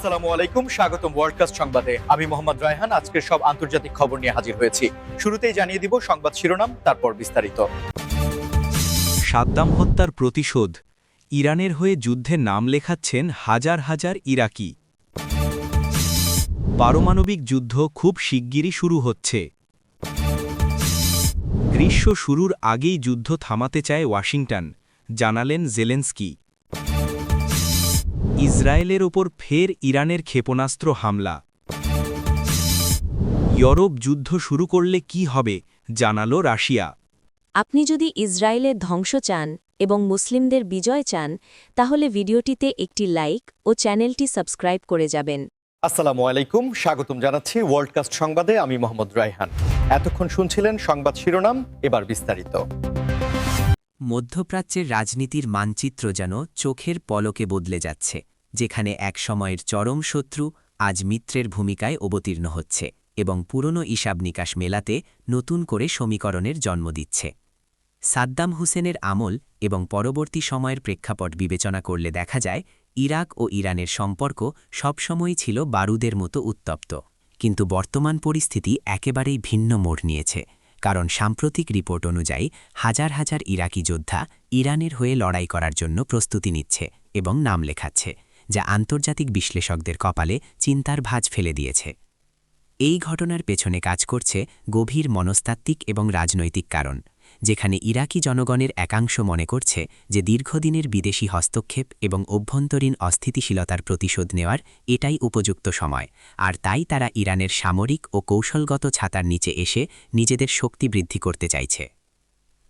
আসসালামু আলাইকুম, স্বাগতম ওয়ার্ল্ডকাস্ট সংবাদে। আমি মোহাম্মদ রায়হান আজকের সব আন্তর্জাতিক খবর নিয়ে হাজির হয়েছি। শুরুতেই জানিয়ে দিব সংবাদ শিরোনাম, তারপর বিস্তারিত। সাদ্দাম হত্যার প্রতিশোধ, ইরানের হয়ে যুদ্ধে নাম লেখাচ্ছেন হাজার হাজার ইরাকি। পারমাণবিক যুদ্ধ খুব শিগগিরই শুরু হচ্ছে। গ্রীষ্ম শুরুর আগেই যুদ্ধ থামাতে চায় ওয়াশিংটন, জানালেন জেলেন্সকি। ইসরায়েলের ওপর ফের ইরানের ক্ষেপণাস্ত্র হামলা। ইউরোপ যুদ্ধ শুরু করলে কি হবে, জানালো রাশিয়া। আপনি যদি ইসরায়েলের ধ্বংস চান এবং মুসলিমদের বিজয় চান, তাহলে ভিডিওটিতে একটি লাইক ও চ্যানেলটি সাবস্ক্রাইব করে যাবেন। আসসালামু আলাইকুম, স্বাগতম জানাচ্ছি ওয়ার্ল্ডকাস্ট সংবাদে। আমি মোহাম্মদ রায়হান। এতক্ষণ শুনছিলেন সংবাদ শিরোনাম, এবার বিস্তারিত। মধ্যপ্রাচ্যের রাজনীতির মানচিত্র যেন চোখের পলকে বদলে যাচ্ছে, যেখানে এক সময়ের চরম শত্রু আজ মিত্রের ভূমিকায় অবতীর্ণ হচ্ছে এবং পুরনো হিসাব নিকাশ মেলাতে নতুন করে সমীকরণের জন্ম দিচ্ছে। সাদ্দাম হুসেনের আমল এবং পরবর্তী সময়ের প্রেক্ষাপট বিবেচনা করলে দেখা যায়, ইরাক ও ইরানের সম্পর্ক সবসময়ই ছিল বারুদের মতো উত্তপ্ত। কিন্তু বর্তমান পরিস্থিতি একেবারেই ভিন্ন মোড় নিয়েছে, কারণ সাম্প্রতিক রিপোর্ট অনুযায়ী হাজার হাজার ইরাকি যোদ্ধা ইরানের হয়ে লড়াই করার জন্য প্রস্তুতি নিচ্ছে এবং নাম লেখাচ্ছে, যা আন্তর্জাতিক বিশ্লেষকদের কপালে চিন্তার ভাঁজ ফেলে দিয়েছে। এই ঘটনার পেছনে কাজ করছে গভীর মনস্তাত্ত্বিক এবং রাজনৈতিক কারণ, যেখানে ইরাকি জনগণের একাংশ মনে করছে যে দীর্ঘদিনের বিদেশি হস্তক্ষেপ এবং অভ্যন্তরীণ অস্থিতিশীলতার প্রতিশোধ নেওয়ার এটাই উপযুক্ত সময়, আর তাই তারা ইরানের সামরিক ও কৌশলগত ছাতার নিচে এসে নিজেদের শক্তি বৃদ্ধি করতে চাইছে।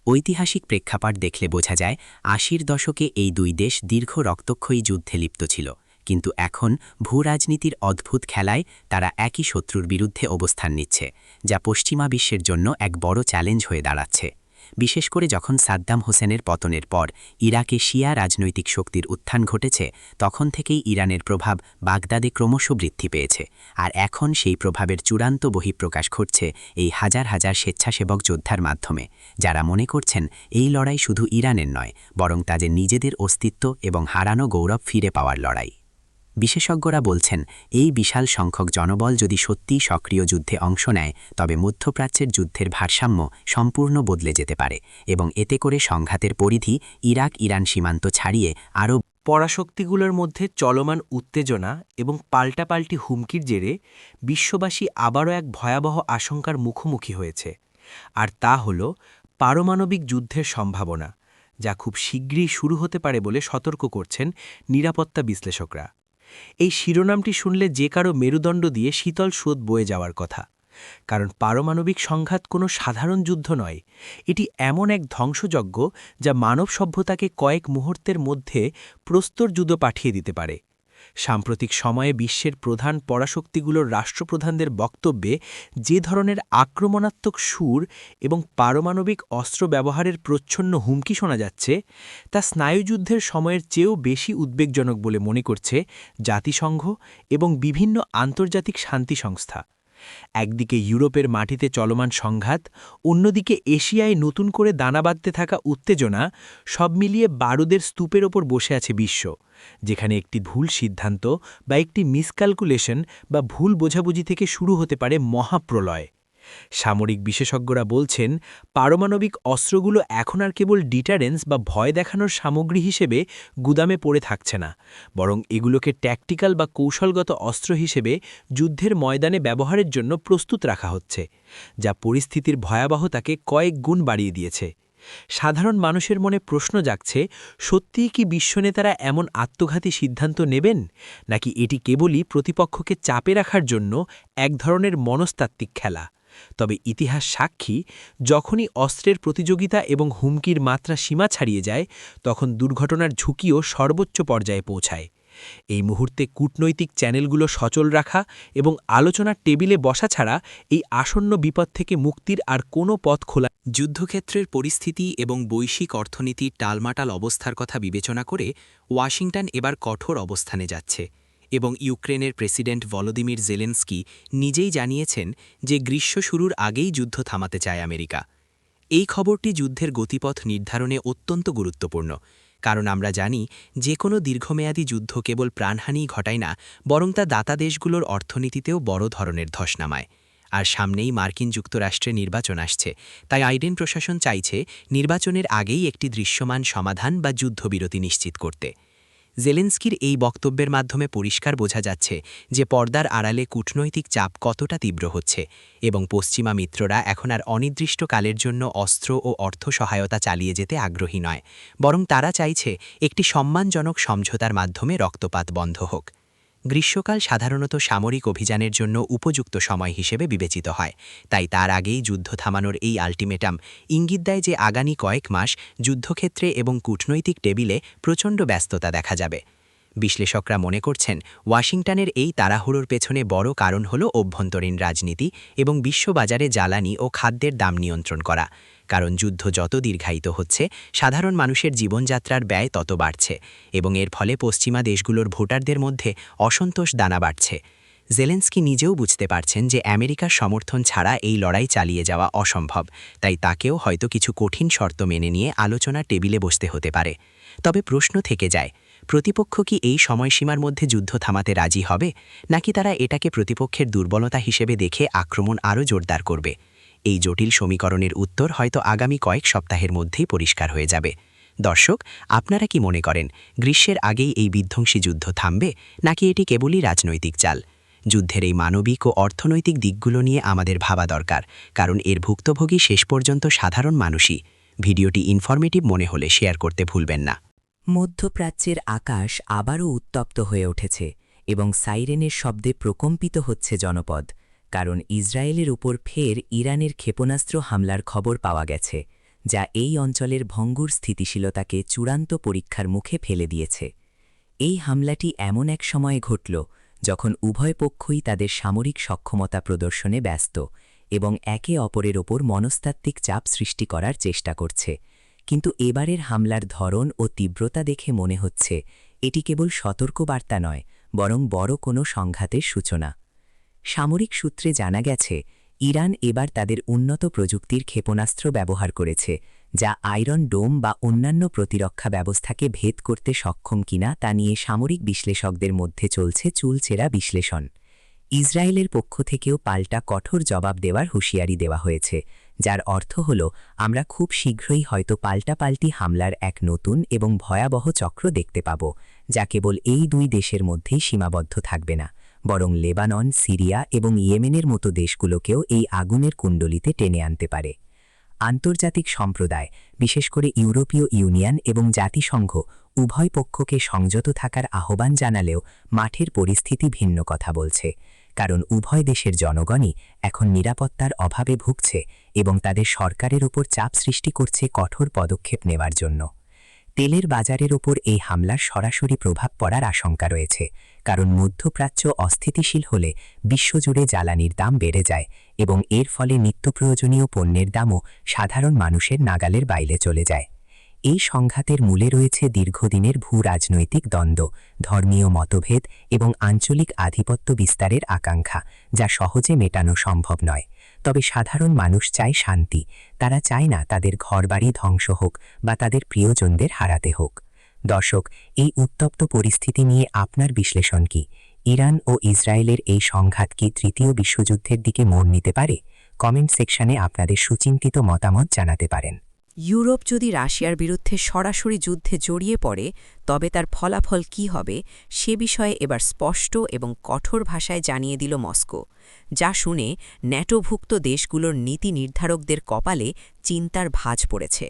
ঐতিহাসিক প্রেক্ষাপট দেখলে বোঝা যায়, ৮০-র দশকে এই দুই দেশ দীর্ঘ রক্তক্ষয়ী যুদ্ধে লিপ্ত ছিল, কিন্তু এখন ভূরাজনীতির অদ্ভুত খেলায় তারা একই শত্রুর বিরুদ্ধে অবস্থান নিচ্ছে, যা পশ্চিমা বিশ্বের জন্য এক বড় চ্যালেঞ্জ হয়ে দাঁড়াচ্ছে। বিশেষ করে যখন সাদ্দাম হোসেনের পতনের পর ইরাকে শিয়া রাজনৈতিক শক্তির উত্থান ঘটেছে, তখন থেকেই ইরানের প্রভাব বাগদাদে ক্রমশ বৃদ্ধি পেয়েছে, আর এখন সেই প্রভাবের চূড়ান্ত বহিঃপ্রকাশ ঘটছে এই হাজার হাজার স্বেচ্ছাসেবক যোদ্ধার মাধ্যমে, যারা মনে করছেন এই লড়াই শুধু ইরানের নয়, বরং তাদের নিজেদের অস্তিত্ব এবং হারানো গৌরব ফিরে পাওয়ার লড়াই। বিশেষজ্ঞরা বলছেন, এই বিশাল সংখ্যক জনবল যদি সত্যিই সক্রিয় যুদ্ধে অংশ নেয়, তবে মধ্যপ্রাচ্যের যুদ্ধের ভারসাম্য সম্পূর্ণ বদলে যেতে পারে এবং এতে করে সংঘাতের পরিধি ইরাক-ইরান সীমান্ত ছাড়িয়ে আরও পরাশক্তিগুলোর মধ্যে চলমান উত্তেজনা এবং পাল্টাপাল্টি হুমকির জেরে বিশ্ববাসী আবারও এক ভয়াবহ আশঙ্কার মুখোমুখি হয়েছে, আর তা হল পারমাণবিক যুদ্ধের সম্ভাবনা, যা খুব শীঘ্রই শুরু হতে পারে বলে সতর্ক করছেন নিরাপত্তা বিশ্লেষকরা। এই শিরোনামটি শুনলে যে কারো মেরুদণ্ড দিয়ে শীতল স্রোত বয়ে যাওয়ার কথা, কারণ পারমাণবিক সংঘাত কোনো সাধারণ যুদ্ধ নয়, এটি এমন এক ধ্বংসযজ্ঞ যা মানব সভ্যতাকে কয়েক মুহূর্তের মধ্যে প্রস্তর যুদ্ধ পাঠিয়ে দিতে পারে। সাম্প্রতিক সময়ে বিশ্বের প্রধান পরাশক্তিগুলোর রাষ্ট্রপ্রধানদের বক্তব্যে যে ধরনের আক্রমণাত্মক সুর এবং পারমাণবিক অস্ত্র ব্যবহারের প্রচ্ছন্ন হুমকি শোনা যাচ্ছে, তা স্নায়ুযুদ্ধের সময়ের চেয়েও বেশি উদ্বেগজনক বলে মনে করছে জাতিসংঘ এবং বিভিন্ন আন্তর্জাতিক শান্তি সংস্থা। একদিকে ইউরোপের মাটিতে চলমান সংঘাত, অন্যদিকে এশিয়ায় নতুন করে দানা বাঁধতে থাকা উত্তেজনা, সব মিলিয়ে বারুদের স্তূপের ওপর বসে আছে বিশ্ব, যেখানে একটি ভুল সিদ্ধান্ত বা একটি মিসক্যালকুলেশন বা ভুল বোঝাবুঝি থেকে শুরু হতে পারে মহাপ্রলয়। সামরিক বিশেষজ্ঞরা বলছেন, পারমাণবিক অস্ত্রগুলো এখন আর কেবল ডিটারেন্স বা ভয় দেখানোর সামগ্রী হিসেবে গুদামে পড়ে থাকছে না, বরং এগুলোকে ট্যাকটিক্যাল বা কৌশলগত অস্ত্র হিসেবে যুদ্ধের ময়দানে ব্যবহারের জন্য প্রস্তুত রাখা হচ্ছে, যা পরিস্থিতির ভয়াবহতাকে কয়েক গুণ বাড়িয়ে দিয়েছে। সাধারণ মানুষের মনে প্রশ্ন জাগছে, সত্যিই কি বিশ্বনেতারা এমন আত্মঘাতী সিদ্ধান্ত নেবেন, নাকি এটি কেবলই প্রতিপক্ষকে চাপে রাখার জন্য এক ধরনের মনস্তাত্ত্বিক খেলা? তবে ইতিহাস সাক্ষী, যখনই অস্ত্রের প্রতিযোগিতা এবং হুমকির মাত্রা সীমা ছাড়িয়ে যায়, তখন দুর্ঘটনার ঝুঁকিও সর্বোচ্চ পর্যায়ে পৌঁছায়। এই মুহূর্তে কূটনৈতিক চ্যানেলগুলো সচল রাখা এবং আলোচনার টেবিলে বসা ছাড়া এই আসন্ন বিপদ থেকে মুক্তির আর কোনো পথ খোলা। যুদ্ধক্ষেত্রের পরিস্থিতি এবং বৈশ্বিক অর্থনীতির টালমাটাল অবস্থার কথা বিবেচনা করে ওয়াশিংটন এবার কঠোর অবস্থানে যাচ্ছে, এবং ইউক্রেনের প্রেসিডেন্ট ভলোদিমির জেলেন্সকি নিজেই জানিয়েছেন যে গ্রীষ্ম শুরুর আগেই যুদ্ধ থামাতে চায় আমেরিকা। এই খবরটি যুদ্ধের গতিপথ নির্ধারণে অত্যন্ত গুরুত্বপূর্ণ, কারণ আমরা জানি যে কোনো দীর্ঘমেয়াদী যুদ্ধ কেবল প্রাণহানিই ঘটায় না, বরং তা দাতা দেশগুলোর অর্থনীতিতেও বড় ধরনের ধস নামায়। আর সামনেই মার্কিন যুক্তরাষ্ট্রে নির্বাচন আসছে, তাই আইডেন প্রশাসন চাইছে নির্বাচনের আগেই একটি দৃশ্যমান সমাধান বা যুদ্ধবিরতি নিশ্চিত করতে। জেলেন্সকির এই বক্তব্যের মাধ্যমে পরিষ্কার বোঝা যাচ্ছে যে পর্দার আড়ালে কূটনৈতিক চাপ কতটা তীব্র হচ্ছে এবং পশ্চিমা মিত্ররা এখন আর অনির্দিষ্টকালের জন্য অস্ত্র ও অর্থ সহায়তা চালিয়ে যেতে আগ্রহী নয়, বরং তারা চাইছে একটি সম্মানজনক সমঝোতার মাধ্যমে রক্তপাত বন্ধ হোক। গ্রীষ্মকাল সাধারণত সামরিক অভিযানের জন্য উপযুক্ত সময় হিসেবে বিবেচিত হয়, তাই তার আগেই যুদ্ধ থামানোর এই আল্টিমেটাম ইঙ্গিত দেয় যে আগামী কয়েক মাস যুদ্ধক্ষেত্রে এবং কূটনৈতিক টেবিলে প্রচণ্ড ব্যস্ততা দেখা যাবে। বিশ্লেষকরা মনে করছেন ওয়াশিংটনের এই তাড়াহুড়োর পেছনে বড় কারণ হল অভ্যন্তরীণ রাজনীতি এবং বিশ্ববাজারে জ্বালানি ও খাদ্যের দাম নিয়ন্ত্রণ করা। কারণ যুদ্ধ যত দীর্ঘায়িত হচ্ছে, সাধারণ মানুষের জীবনযাত্রার ব্যয় তত বাড়ছে এবং এর ফলে পশ্চিমা দেশগুলোর ভোটারদের মধ্যে অসন্তোষ দানা বাড়ছে। জেলেন্সকি নিজেও বুঝতে পারছেন যে আমেরিকার সমর্থন ছাড়া এই লড়াই চালিয়ে যাওয়া অসম্ভব, তাই তাকেও হয়তো কিছু কঠিন শর্ত মেনে নিয়ে আলোচনার টেবিলে বসতে হতে পারে। তবে প্রশ্ন থেকে যায়, প্রতিপক্ষ কি এই সময়সীমার মধ্যে যুদ্ধ থামাতে রাজি হবে, নাকি তারা এটাকে প্রতিপক্ষের দুর্বলতা হিসেবে দেখে আক্রমণ আরও জোরদার করবে? এই জটিল সমীকরণের উত্তর হয়তো আগামী কয়েক সপ্তাহের মধ্যেই পরিষ্কার হয়ে যাবে। দর্শক, আপনারা কি মনে করেন গ্রীষ্মের আগেই এই বিধ্বংসী যুদ্ধ থামবে, নাকি এটি কেবলই রাজনৈতিক চাল? যুদ্ধের এই মানবিক ও অর্থনৈতিক দিকগুলো নিয়ে আমাদের ভাবা দরকার, কারণ এর ভুক্তভোগী শেষ পর্যন্ত সাধারণ মানুষই। ভিডিওটি ইনফরমেটিভ মনে হলে শেয়ার করতে ভুলবেন না। মধ্যপ্রাচ্যের আকাশ আবারও উত্তপ্ত হয়ে উঠেছে এবং সাইরেনের শব্দে প্রকম্পিত হচ্ছে জনপদ, কারণ ইসরায়েলের উপর ফের ইরানের ক্ষেপণাস্ত্র হামলার খবর পাওয়া গেছে, যা এই অঞ্চলের ভঙ্গুর স্থিতিশীলতাকে চূড়ান্ত পরীক্ষার মুখে ফেলে দিয়েছে। এই হামলাটি এমন এক সময়ে ঘটল যখন উভয় পক্ষই তাদের সামরিক সক্ষমতা প্রদর্শনে ব্যস্ত এবং একে অপরের ওপর মনস্তাত্ত্বিক চাপ সৃষ্টি করার চেষ্টা করছে। কিন্তু এবারের হামলার ধরন ও তীব্রতা দেখে মনে হচ্ছে এটি কেবল সতর্কবার্তা নয়, বরং বড় কোনো সংঘাতের সূচনা। সামরিক সূত্রে জানা গেছে ইরান এবার তাদের উন্নত প্রযুক্তির ক্ষেপণাস্ত্র ব্যবহার করেছে, যা আয়রন ডোম বা অন্যান্য প্রতিরক্ষা ব্যবস্থাকে ভেদ করতে সক্ষম কিনা তা নিয়ে সামরিক বিশ্লেষকদের মধ্যে চলছে চুলচেরা বিশ্লেষণ। ইসরায়েলের পক্ষ থেকেও পাল্টা কঠোর জবাব দেওয়ার হুঁশিয়ারি দেওয়া হয়েছে, যার অর্থ হল আমরা খুব শীঘ্রই হয়তো পাল্টাপাল্টি হামলার এক নতুন এবং ভয়াবহ চক্র দেখতে পাব, যা কেবল এই দুই দেশের মধ্যেই সীমাবদ্ধ থাকবে না, বরং লেবানন, সিরিয়া এবং ইয়েমেনের মতো দেশগুলোকেও এই আগুনের কুণ্ডলিতে টেনে আনতে পারে। আন্তর্জাতিক সম্প্রদায়, বিশেষ করে ইউরোপীয় ইউনিয়ন এবং জাতিসংঘ, উভয় পক্ষকে সংযত থাকার আহ্বান জানালেও মাঠের পরিস্থিতি ভিন্ন কথা বলছে, কারণ উভয় দেশের জনগণই এখন নিরাপত্তার অভাবে ভুগছে এবং তাদের সরকারের ওপর চাপ সৃষ্টি করছে কঠোর পদক্ষেপ নেওয়ার জন্য। তেলের বাজারের ওপর এই হামলার সরাসরি প্রভাব পড়ার আশঙ্কা রয়েছে, কারণ মধ্যপ্রাচ্য অস্থিতিশীল হলে বিশ্বজুড়ে জ্বালানির দাম বেড়ে যায় এবং এর ফলে নিত্যপ্রয়োজনীয় পণ্যের দামও সাধারণ মানুষের নাগালের বাইরে চলে যায়। এই সংঘাতের মূলে রয়েছে দীর্ঘদিনের ভূ-রাজনৈতিক দ্বন্দ্ব, ধর্মীয় মতভেদ এবং আঞ্চলিক আধিপত্য বিস্তারের আকাঙ্ক্ষা, যা সহজে মেটানো সম্ভব নয়। তবে সাধারণ মানুষ চায় শান্তি, তারা চায় না তাদের ঘরবাড়ি ধ্বংস হোক বা তাদের প্রিয়জনদের হারাতে হোক। দর্শক, এই উত্তপ্ত পরিস্থিতি নিয়ে আপনার বিশ্লেষণ কি? ইরান ও ইসরায়েলের এই সংঘাত কি তৃতীয় বিশ্বযুদ্ধের দিকে মোড় নিতে পারে? কমেন্ট সেকশনে আপনাদের সুচিন্তিত মতামত জানাতে পারেন। ইউরোপ যদি রাশিয়ার বিরুদ্ধে সরাসরি যুদ্ধে জড়িয়ে পড়ে, তবে তার ফলাফল কী হবে সে বিষয়ে এবার স্পষ্ট এবং কঠোর ভাষায় জানিয়ে দিল মস্কো, যা শুনে ন্যাটোভুক্ত দেশগুলোর নীতি নির্ধারকদের কপালে চিন্তার ভাঁজ পড়েছে।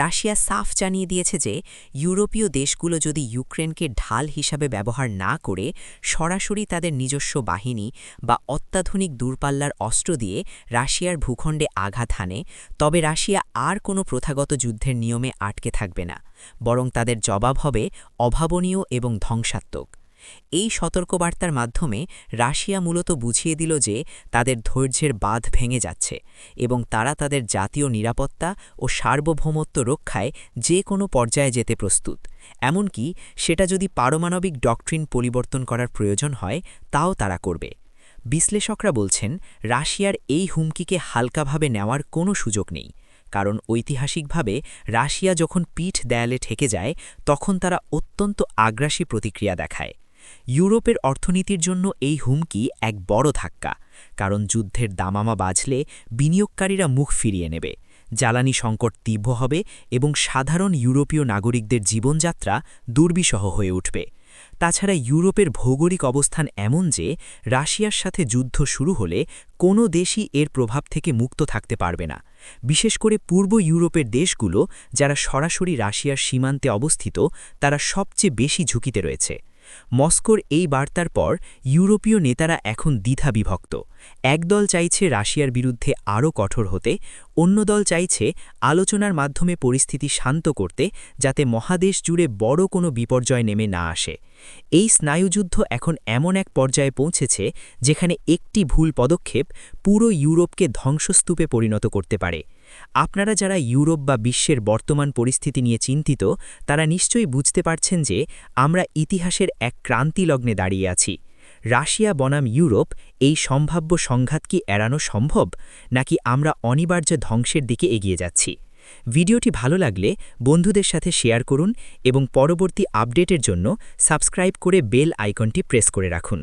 রাশিয়া সাফ জানিয়ে দিয়েছে যে ইউরোপীয় দেশগুলো যদি ইউক্রেনকে ঢাল হিসাবে ব্যবহার না করে সরাসরি তাদের নিজস্ব বাহিনী বা অত্যাধুনিক দূরপাল্লার অস্ত্র দিয়ে রাশিয়ার ভূখণ্ডে আঘাত হানে, তবে রাশিয়া আর কোনো প্রথাগত যুদ্ধের নিয়মে আটকে থাকবে না, বরং তাদের জবাব হবে অভাবনীয় এবং ধ্বংসাত্মক। এই সতর্কবার্তার মাধ্যমে রাশিয়া মূলত বুঝিয়ে দিল যে তাদের ধৈর্যের বাঁধ ভেঙে যাচ্ছে এবং তারা তাদের জাতীয় নিরাপত্তা ও সার্বভৌমত্ব রক্ষায় যে কোনো পর্যায়ে যেতে প্রস্তুত, এমনকি সেটা যদি পারমাণবিক ডক্ট্রিন পরিবর্তন করার প্রয়োজন হয় তাও তারা করবে। বিশ্লেষকরা বলছেন রাশিয়ার এই হুমকিকে হালকাভাবে নেওয়ার কোনো সুযোগ নেই, কারণ ঐতিহাসিকভাবে রাশিয়া যখন পিঠ দেয়ালে ঠেকে যায় তখন তারা অত্যন্ত আগ্রাসী প্রতিক্রিয়া দেখায়। ইউরোপের অর্থনীতির জন্য এই হুমকি এক বড় ধাক্কা, কারণ যুদ্ধের দামামা বাজলে বিনিয়োগকারীরা মুখ ফিরিয়ে নেবে, জ্বালানি সংকট তীব্র হবে এবং সাধারণ ইউরোপীয় নাগরিকদের জীবনযাত্রা দুর্বিষহ হয়ে উঠবে। তাছাড়া ইউরোপের ভৌগোলিক অবস্থান এমন যে রাশিয়ার সাথে যুদ্ধ শুরু হলে কোনো দেশই এর প্রভাব থেকে মুক্ত থাকতে পারবে না। বিশেষ করে পূর্ব ইউরোপের দেশগুলো যারা সরাসরি রাশিয়ার সীমান্তে অবস্থিত, তারা সবচেয়ে বেশি ঝুঁকিতে রয়েছে। মস্কোর এই বার্তার পর ইউরোপীয় নেতারা এখন দ্বিধা বিভক্ত। একদল চাইছে রাশিয়ার বিরুদ্ধে আরও কঠোর হতে, অন্য দল চাইছে আলোচনার মাধ্যমে পরিস্থিতি শান্ত করতে, যাতে মহাদেশ জুড়ে বড় কোনো বিপর্যয় নেমে না আসে। এই স্নায়ুযুদ্ধ এখন এমন এক পর্যায়ে পৌঁছেছে যেখানে একটি ভুল পদক্ষেপ পুরো ইউরোপকে ধ্বংসস্তূপে পরিণত করতে পারে। আপনারা যারা ইউরোপ বা বিশ্বের বর্তমান পরিস্থিতি নিয়ে চিন্তিত, তারা নিশ্চয়ই বুঝতে পারছেন যে আমরা ইতিহাসের এক ক্রান্তিলগ্নে দাঁড়িয়ে আছি। রাশিয়া বনাম ইউরোপ, এই সম্ভাব্য সংঘাত কি এড়ানো সম্ভব, নাকি আমরা অনিবার্য ধ্বংসের দিকে এগিয়ে যাচ্ছি? ভিডিওটি ভালো লাগলে বন্ধুদের সাথে শেয়ার করুন এবং পরবর্তী আপডেটের জন্য সাবস্ক্রাইব করে বেল আইকনটি প্রেস করে রাখুন।